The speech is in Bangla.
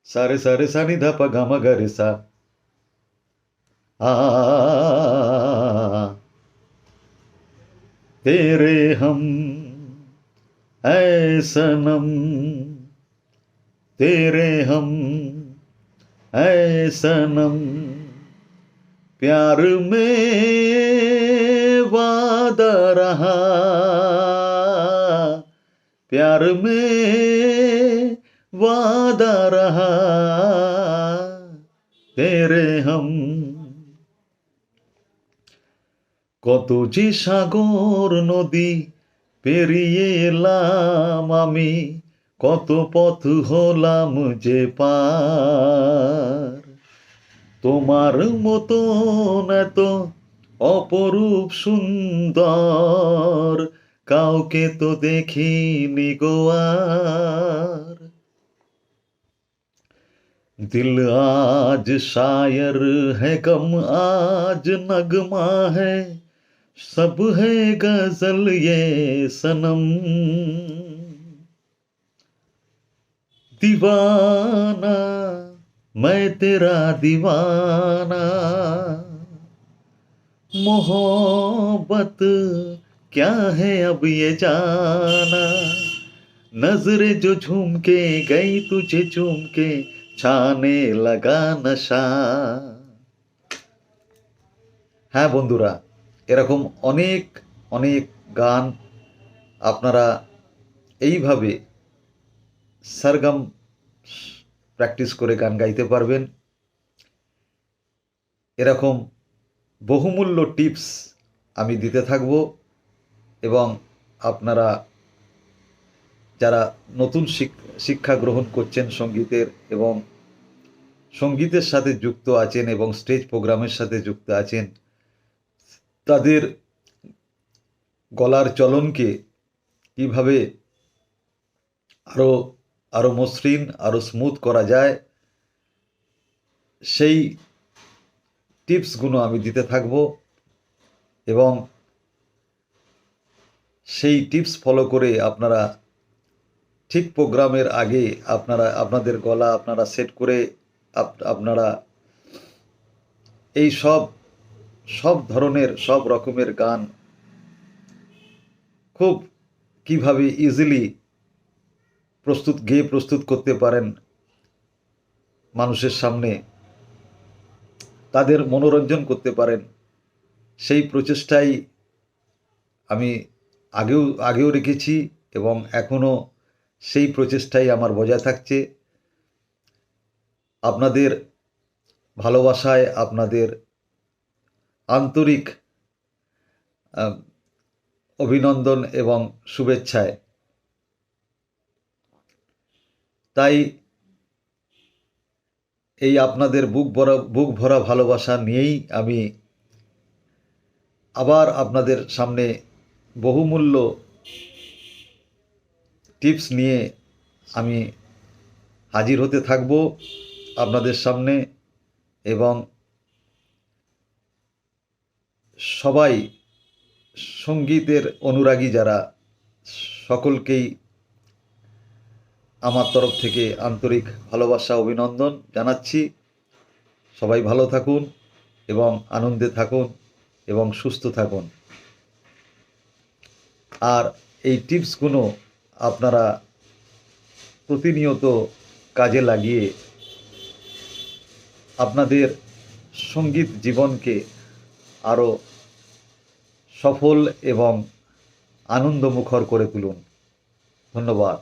सारे सारे सा नि ध प ग म ग रे सा आ तेरे हम ऐ सनम तेरे हम ऐ सनम प्यार में वादा रहा प्यार में वादा रहा तेरे हम কত যে সাগর নদী পেরিয়ে এলাম আমি কত পথ হলাম যে পার তোমার মতন এত অপরূপ সুন্দর কাউকে তো দেখিনি গো আর दिल आज शायर है गम आज नगमा है सब है गजल ये सनम दीवाना मैं तेरा दीवाना मोहब्बत क्या है अब ये जाना नजरे जो झूम के गई तुझे चूम के छाने लगा नशा হ্যাঁ বন্ধুরা, এরকম অনেক অনেক গান আপনারা এইভাবে সরগম প্র্যাকটিস করে গান গাইতে পারবেন। এরকম বহুমূল্য টিপস আমি দিতে থাকব এবং আপনারা যারা নতুন শিক্ষা গ্রহণ করছেন সঙ্গীতের এবং সঙ্গীতের সাথে যুক্ত আছেন এবং স্টেজ প্রোগ্রামের সাথে যুক্ত আছেন, তাদের গলার চলনকে কীভাবে আরও মসৃণ আরও স্মুথ করা যায় সেই টিপসগুলো আমি দিতে থাকব এবং সেই টিপস ফলো করে আপনারা ঠিক প্রোগ্রামের আগে আপনাদের গলা আপনারা সেট করে আপনারা এই সব ধরনের সব রকমের গান খুব কিভাবে ইজিলি প্রস্তুত করতে পারেন মানুষের সামনে, তাদের মনোরঞ্জন করতে পারেন, সেই প্রচেষ্টাই আমি আগেও রেখেছি এবং এখনও সেই প্রচেষ্টাই আমার বজায় থাকছে। আপনাদের ভালোবাসায়, আপনাদের আন্তরিক অভিনন্দন এবং শুভেচ্ছায়, তাই এই আপনাদের বুক ভরা ভালোবাসা নিয়েই আমি আবার আপনাদের সামনে বহুমূল্য টিপস নিয়ে আমি হাজির হতে থাকব আপনাদের সামনে এবং সবাই সঙ্গীতের অনুরাগী যারা সকলকেই আমার তরফ থেকে আন্তরিক ভালোবাসা অভিনন্দন জানাচ্ছি। সবাই ভালো থাকুন এবং আনন্দে থাকুন এবং সুস্থ থাকুন। আর এই টিপসগুলো আপনারা প্রতিনিয়ত কাজে লাগিয়ে আপনাদের সঙ্গীত জীবনকে আরও সফল এবং আনন্দমুখর করে তুলুন। ধন্যবাদ।